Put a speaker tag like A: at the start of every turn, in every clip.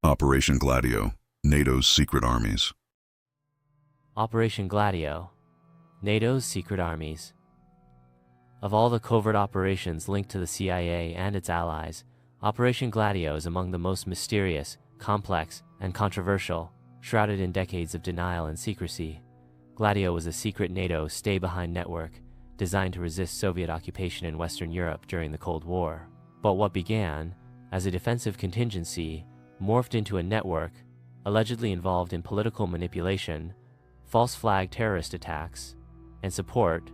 A: Operation Gladio, NATO's secret armies.
B: Operation Gladio, NATO's secret armies. Of all the covert operations linked to the CIA and its allies, Operation Gladio is among the most mysterious, complex, and controversial, shrouded in decades of denial and secrecy. Gladio was a secret NATO stay-behind network designed to resist Soviet occupation in Western Europe during the Cold War. But what began as a defensive contingency morphed into a network allegedly involved in political manipulation, false flag terrorist attacks, and support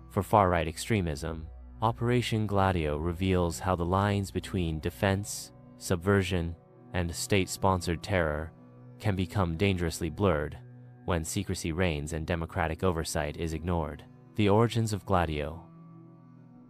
B: for far-right extremism. Operation Gladio reveals how the lines between defense, subversion, and state-sponsored terror can become dangerously blurred when secrecy reigns and democratic oversight is ignored. The origins of Gladio.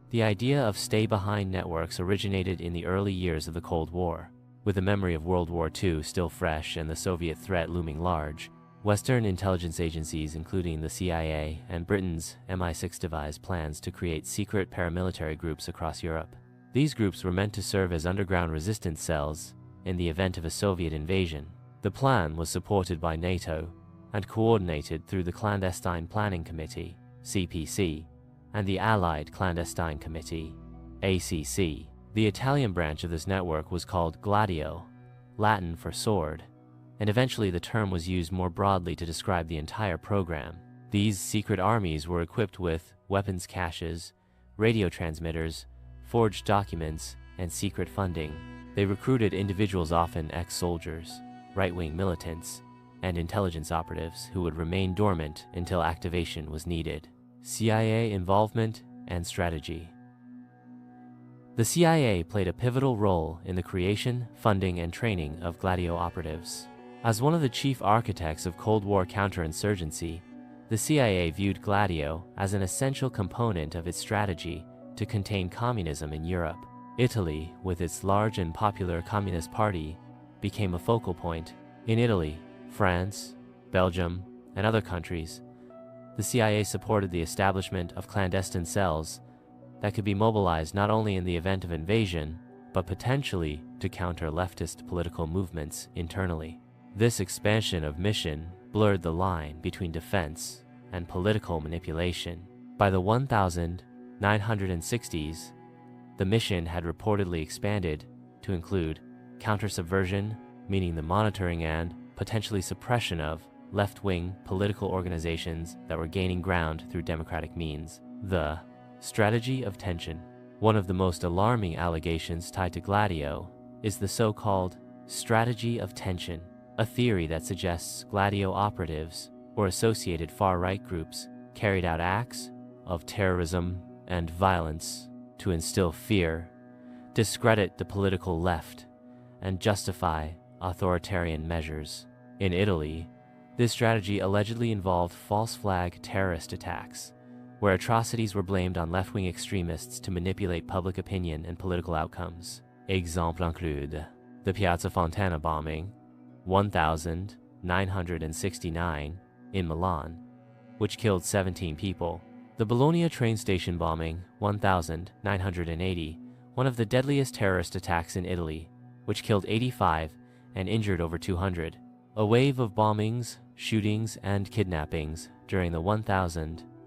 B: The idea of stay-behind networks originated in the early years of the Cold War. With the memory of World War II still fresh and the Soviet threat looming large, Western intelligence agencies, including the CIA and Britain's MI6, devised plans to create secret paramilitary groups across Europe. These groups were meant to serve as underground resistance cells in the event of a Soviet invasion. The plan was supported by NATO and coordinated through the Clandestine Planning Committee, CPC, and the Allied Clandestine Committee, ACC. The Italian branch of this network was called Gladio, Latin for sword, and eventually the term was used more broadly to describe the entire program. These secret armies were equipped with weapons caches, radio transmitters, forged documents, and secret funding. They recruited individuals, often ex-soldiers, right-wing militants, and intelligence operatives who would remain dormant until activation was needed. CIA involvement and strategy. The CIA played a pivotal role in the creation, funding, and training of Gladio operatives. As one of the chief architects of Cold War counterinsurgency, the CIA viewed Gladio as an essential component of its strategy to contain communism in Europe. Italy, with its large and popular Communist Party, became a focal point. In Italy, France, Belgium, and other countries, the CIA supported the establishment of clandestine cells that could be mobilized not only in the event of invasion, but potentially to counter leftist political movements internally. This expansion of mission blurred the line between defense and political manipulation. By the 1960s, the mission had reportedly expanded to include counter-subversion, meaning the monitoring and potentially suppression of left-wing political organizations that were gaining ground through democratic means. The strategy of tension. One of the most alarming allegations tied to Gladio is the so-called strategy of tension, a theory that suggests Gladio operatives or associated far-right groups carried out acts of terrorism and violence to instill fear, discredit the political left, and justify authoritarian measures. In Italy, this strategy allegedly involved false flag terrorist attacks, where atrocities were blamed on left-wing extremists to manipulate public opinion and political outcomes. Exemples include the Piazza Fontana bombing, 1969, in Milan, which killed 17 people. The Bologna train station bombing, 1980, one of the deadliest terrorist attacks in Italy, which killed 85 and injured over 200. A wave of bombings, shootings, and kidnappings during the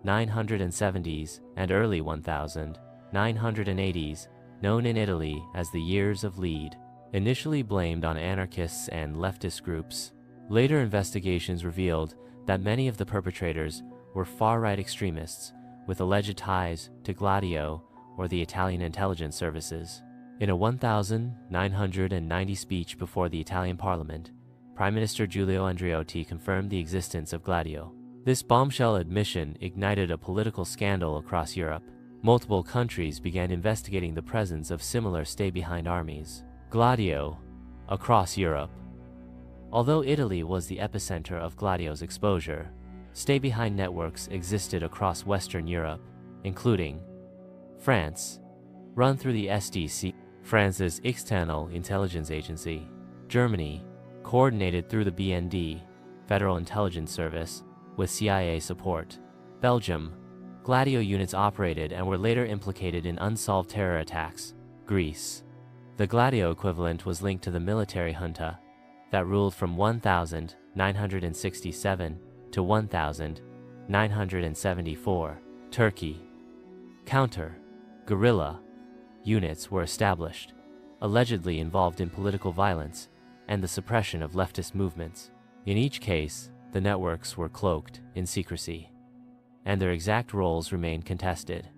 B: 1970s and early 1980s, known in Italy as the Years of Lead, initially blamed on anarchists and leftist groups. Later investigations revealed that many of the perpetrators were far-right extremists with alleged ties to Gladio or the Italian intelligence services. In a 1990 speech before the Italian parliament, Prime Minister Giulio Andreotti confirmed the existence of Gladio. This bombshell admission ignited a political scandal across Europe. Multiple countries began investigating the presence of similar stay-behind armies. Gladio across Europe. Although Italy was the epicenter of Gladio's exposure, stay-behind networks existed across Western Europe, including France, run through the SDC, France's external intelligence agency; Germany, coordinated through the BND, Federal Intelligence Service, with CIA support; Belgium, Gladio units operated and were later implicated in unsolved terror attacks; Greece. The Gladio equivalent was linked to the military junta that ruled from 1967 to 1974. Turkey. Counter-guerrilla units were established, allegedly involved in political violence and the suppression of leftist movements. In each case, the networks were cloaked in secrecy, and their exact roles remained contested.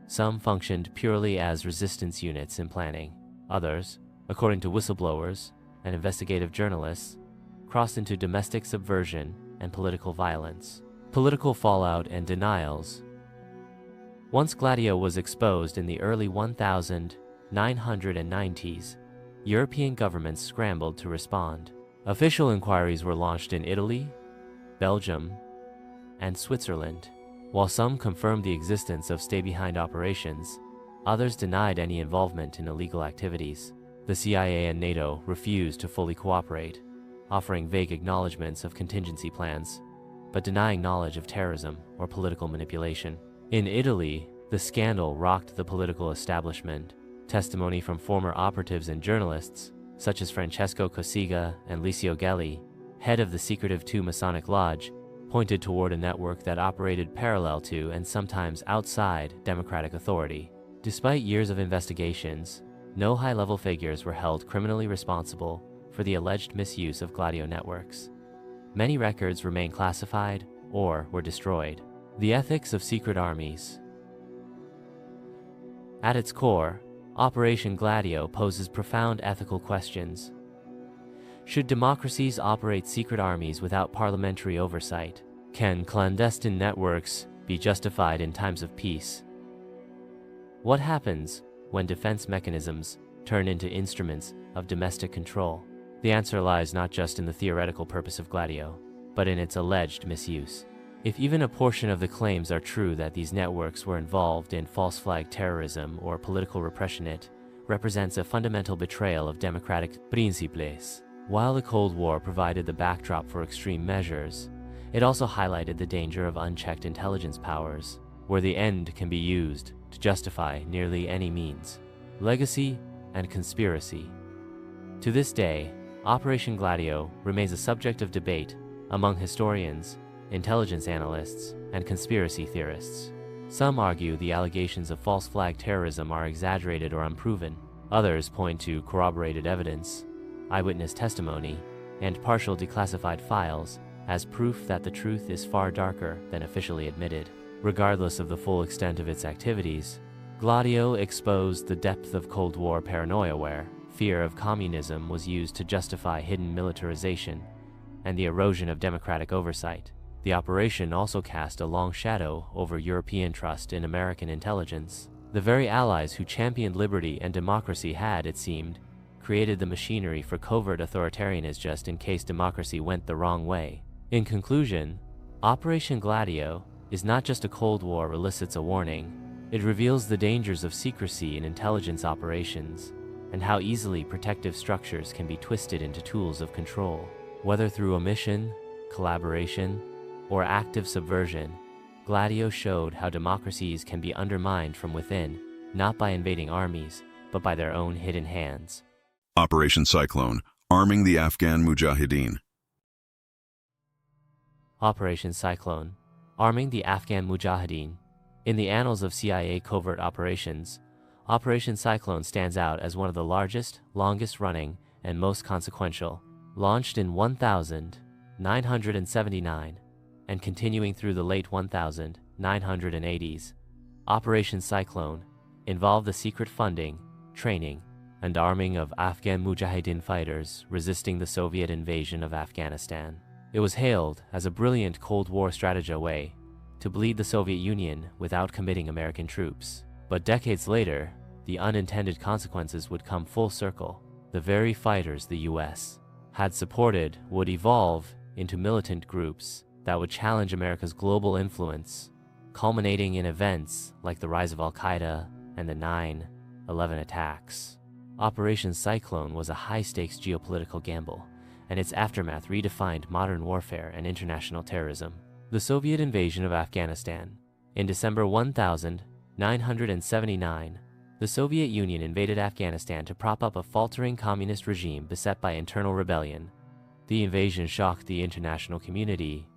B: Some functioned purely as resistance units in planning. Others, according to whistleblowers and investigative journalists, crossed into domestic subversion and political violence. Political fallout and denials. Once Gladio was exposed in the early 1990s, European governments scrambled to respond. Official inquiries were launched in Italy, Belgium, and Switzerland. While some confirmed the existence of stay-behind operations, others denied any involvement in illegal activities. The CIA and NATO refused to fully cooperate, offering vague acknowledgments of contingency plans, but denying knowledge of terrorism or political manipulation. In Italy, the scandal rocked the political establishment. Testimony from former operatives and journalists, such as Francesco Cossiga and Licio Gelli, head of the secretive II Masonic Lodge, pointed toward a network that operated parallel to and sometimes outside democratic authority. Despite years of investigations, no high-level figures were held criminally responsible for the alleged misuse of Gladio networks. Many records remain classified or were destroyed. The ethics of secret armies. At its core, Operation Gladio poses profound ethical questions. Should democracies operate secret armies without parliamentary oversight? Can clandestine networks be justified in times of peace? What happens when defense mechanisms turn into instruments of domestic control? The answer lies not just in the theoretical purpose of Gladio, but in its alleged misuse. If even a portion of the claims are true that these networks were involved in false flag terrorism or political repression, it represents a fundamental betrayal of democratic principles. While the Cold War provided the backdrop for extreme measures, it also highlighted the danger of unchecked intelligence powers, where the end can be used to justify nearly any means. Legacy and conspiracy. To this day, Operation Gladio remains a subject of debate among historians, intelligence analysts, and conspiracy theorists. Some argue the allegations of false flag terrorism are exaggerated or unproven. Others point to corroborated evidence, eyewitness testimony, and partial declassified files as proof that the truth is far darker than officially admitted. Regardless of the full extent of its activities, Gladio exposed the depth of Cold War paranoia where fear of communism was used to justify hidden militarization and the erosion of democratic oversight. The operation also cast a long shadow over European trust in American intelligence. The very allies who championed liberty and democracy had, it seemed, created the machinery for covert authoritarianism just in case democracy went the wrong way. In conclusion, Operation Gladio is not just a Cold War elicits a warning. It reveals the dangers of secrecy in intelligence operations and how easily protective structures can be twisted into tools of control. Whether through omission, collaboration, or active subversion, Gladio showed how democracies can be undermined from within, not by invading armies, but by their own hidden hands.
A: Operation Cyclone, arming the Afghan Mujahideen.
B: Operation Cyclone, arming the Afghan Mujahideen. In the annals of CIA covert operations, Operation Cyclone stands out as one of the largest, longest-running, and most consequential. Launched in 1979 and continuing through the late 1980s, Operation Cyclone involved the secret funding, training, and arming of Afghan Mujahideen fighters resisting the Soviet invasion of Afghanistan. It was hailed as a brilliant Cold War strategy way to bleed the Soviet Union without committing American troops. But decades later, the unintended consequences would come full circle. The very fighters the US had supported would evolve into militant groups that would challenge America's global influence, culminating in events like the rise of Al-Qaeda and the 9/11 attacks. Operation Cyclone was a high-stakes geopolitical gamble, and its aftermath redefined modern warfare and international terrorism. The Soviet invasion of Afghanistan. In December 1979, the Soviet Union invaded Afghanistan to prop up a faltering communist regime beset by internal rebellion, The invasion shocked the international community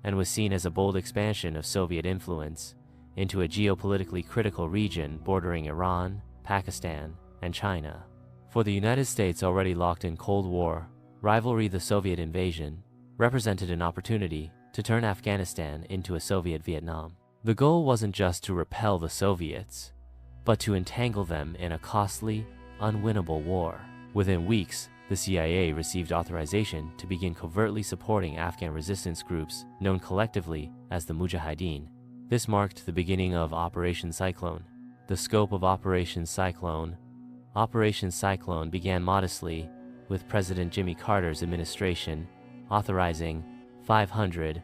B: and was seen as a bold expansion of Soviet influence into a geopolitically critical region bordering Iran, Pakistan, and China. For the United States, already locked in Cold War rivalry, the Soviet invasion represented an opportunity to turn Afghanistan into a Soviet Vietnam. The goal wasn't just to repel the Soviets, but to entangle them in a costly, unwinnable war. Within weeks, the CIA received authorization to begin covertly supporting Afghan resistance groups known collectively as the Mujahideen. This marked the beginning of Operation Cyclone. The scope of Operation Cyclone began modestly, with President Jimmy Carter's administration authorizing 500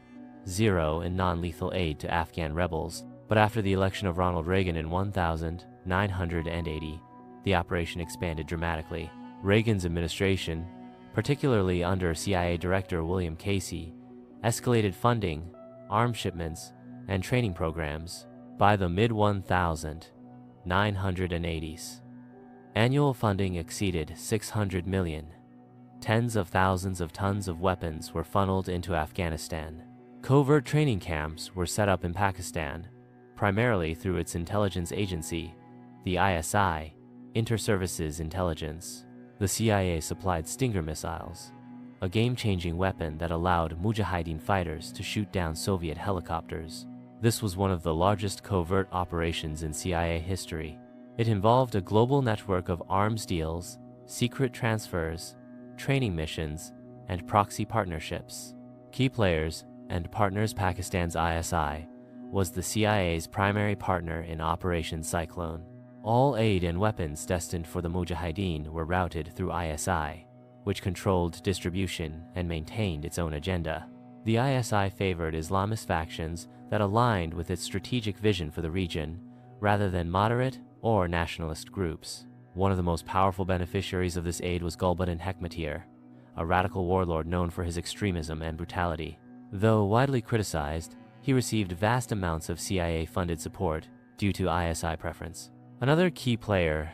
B: in non-lethal aid to Afghan rebels. But after the election of Ronald Reagan in 1980, the operation expanded dramatically. Reagan's administration, particularly under CIA Director William Casey, escalated funding, arms shipments, and training programs. By the mid-1980s, annual funding exceeded $600 million. Tens of thousands of tons of weapons were funneled into Afghanistan. Covert training camps were set up in Pakistan, primarily through its intelligence agency, the ISI, Inter-Services Intelligence. The CIA supplied Stinger missiles, a game-changing weapon that allowed Mujahideen fighters to shoot down Soviet helicopters. This was one of the largest covert operations in CIA history. It involved a global network of arms deals, secret transfers, training missions, and proxy partnerships. Key players and partners: Pakistan's ISI was the CIA's primary partner in Operation Cyclone. All aid and weapons destined for the Mujahideen were routed through ISI, which controlled distribution and maintained its own agenda. The ISI favored Islamist factions that aligned with its strategic vision for the region, rather than moderate or nationalist groups. One of the most powerful beneficiaries of this aid was Gulbuddin Hekmatyar, a radical warlord known for his extremism and brutality. Though widely criticized, he received vast amounts of CIA-funded support due to ISI preference. Another key player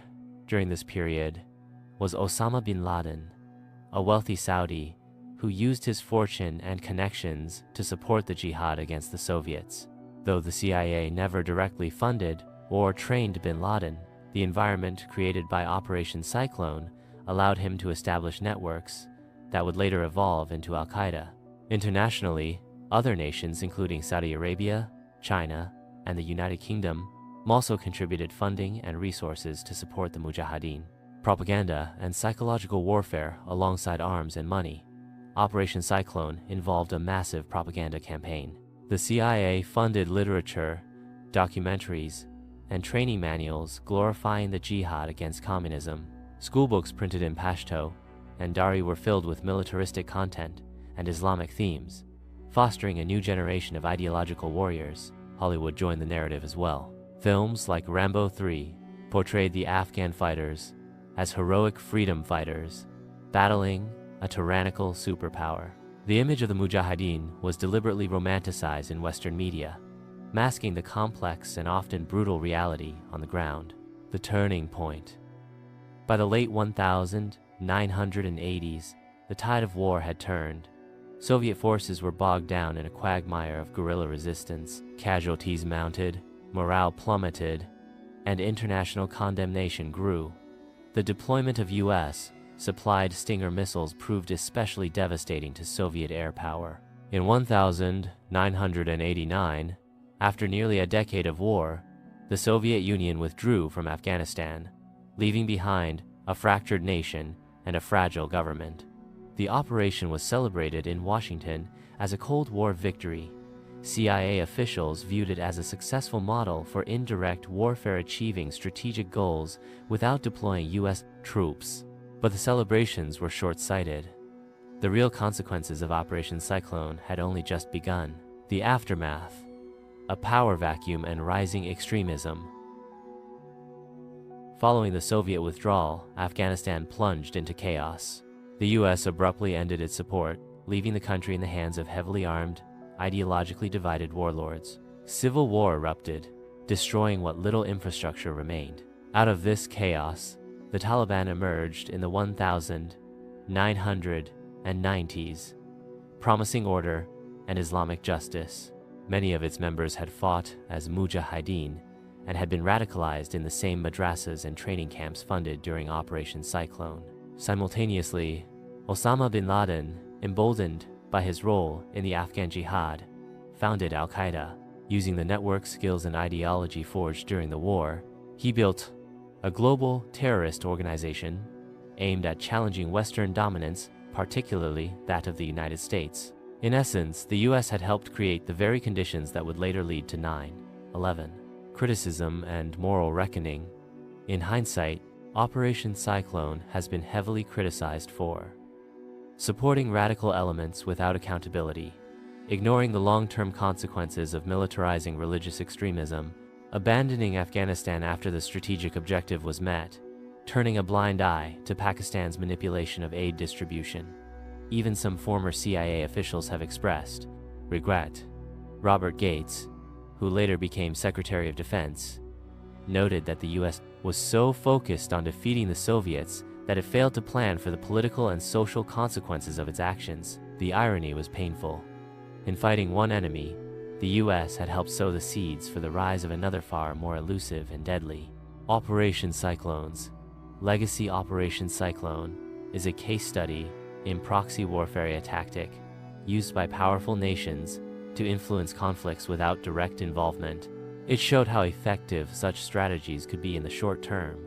B: during this period was Osama bin Laden, a wealthy Saudi who used his fortune and connections to support the jihad against the Soviets. Though the CIA never directly funded or trained bin Laden, the environment created by Operation Cyclone allowed him to establish networks that would later evolve into Al-Qaeda. Internationally, other nations including Saudi Arabia, China, and the United Kingdom also contributed funding and resources to support the Mujahideen. Propaganda and psychological warfare alongside arms and money. Operation Cyclone involved a massive propaganda campaign. The CIA funded literature, documentaries, and training manuals glorifying the jihad against communism. Schoolbooks printed in Pashto and Dari were filled with militaristic content and Islamic themes, fostering a new generation of ideological warriors. Hollywood joined the narrative as well. Films like Rambo 3 portrayed the Afghan fighters as heroic freedom fighters, battling a tyrannical superpower. The image of the Mujahideen was deliberately romanticized in Western media, masking the complex and often brutal reality on the ground. The turning point. By the late 1980s, the tide of war had turned. Soviet forces were bogged down in a quagmire of guerrilla resistance, casualties mounted, morale plummeted, and international condemnation grew. The deployment of U.S. supplied Stinger missiles proved especially devastating to Soviet air power. In 1989, after nearly a decade of war, the Soviet Union withdrew from Afghanistan, leaving behind a fractured nation and a fragile government. The operation was celebrated in Washington as a Cold War victory. CIA officials viewed it as a successful model for indirect warfare, achieving strategic goals without deploying U.S. troops. But the celebrations were short-sighted. The real consequences of Operation Cyclone had only just begun. The aftermath: a power vacuum and rising extremism. Following the Soviet withdrawal, Afghanistan plunged into chaos. The U.S. abruptly ended its support, leaving the country in the hands of heavily armed, ideologically divided warlords. Civil war erupted, destroying what little infrastructure remained. Out of this chaos, the Taliban emerged in the 1990s and 90s, promising order and Islamic justice. Many of its members had fought as mujahideen and had been radicalized in the same madrasas and training camps funded during Operation Cyclone. Simultaneously, Osama bin Laden, emboldened by his role in the Afghan Jihad, founded al-Qaeda. Using the network skills and ideology forged during the war, he built a global terrorist organization aimed at challenging Western dominance, particularly that of the United States. In essence, the US had helped create the very conditions that would later lead to 9/11. Criticism and moral reckoning. In hindsight, Operation Cyclone has been heavily criticized for supporting radical elements without accountability, ignoring the long-term consequences of militarizing religious extremism, abandoning Afghanistan after the strategic objective was met, turning a blind eye to Pakistan's manipulation of aid distribution. Even some former CIA officials have expressed regret. Robert Gates, who later became Secretary of Defense, noted that the US was so focused on defeating the Soviets that it failed to plan for the political and social consequences of its actions. The irony was painful. In fighting one enemy, the US had helped sow the seeds for the rise of another far more elusive and deadly. Operation Cyclones. Legacy Operation Cyclone is a case study in proxy warfare tactic used by powerful nations to influence conflicts without direct involvement. It showed how effective such strategies could be in the short term,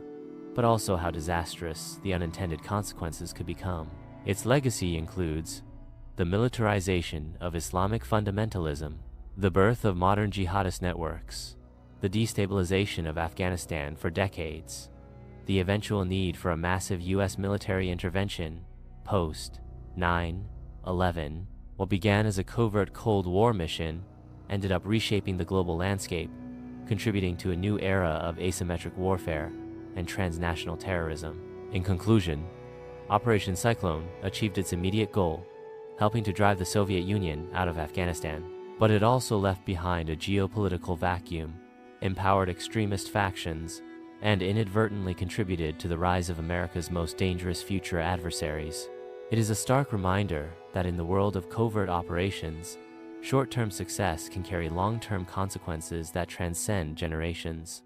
B: but also how disastrous the unintended consequences could become. Its legacy includes the militarization of Islamic fundamentalism, the birth of modern jihadist networks, the destabilization of Afghanistan for decades, the eventual need for a massive US military intervention post 9/11. What began as a covert Cold War mission ended up reshaping the global landscape, contributing to a new era of asymmetric warfare and transnational terrorism. In conclusion, Operation Cyclone achieved its immediate goal, helping to drive the Soviet Union out of Afghanistan. But it also left behind a geopolitical vacuum, empowered extremist factions, and inadvertently contributed to the rise of America's most dangerous future adversaries. It is a stark reminder that in the world of covert operations, short-term success can carry long-term consequences that transcend generations.